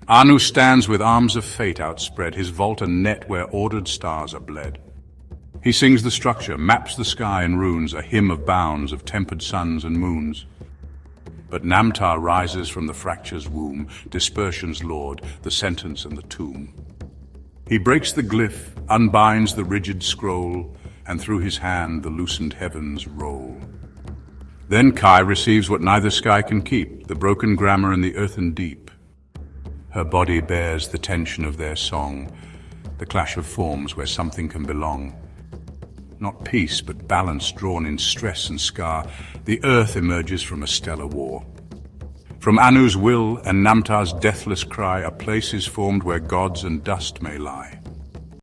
Anu stands with arms of fate outspread, his vault a net where ordered stars are bled. He sings the structure, maps the sky in runes, a hymn of bounds, of tempered suns and moons. But Namtar rises from the fracture's womb, dispersion's lord, the sentence and the tomb. He breaks the glyph, unbinds the rigid scroll, and through his hand the loosened heavens roll. Then Kai receives what neither sky can keep, the broken grammar and the earthen deep. Her body bears the tension of their song, the clash of forms where something can belong. Not peace, but balance drawn in stress and scar, the earth emerges from a stellar war. From Anu's will and Namtar's deathless cry, a place is formed where gods and dust may lie.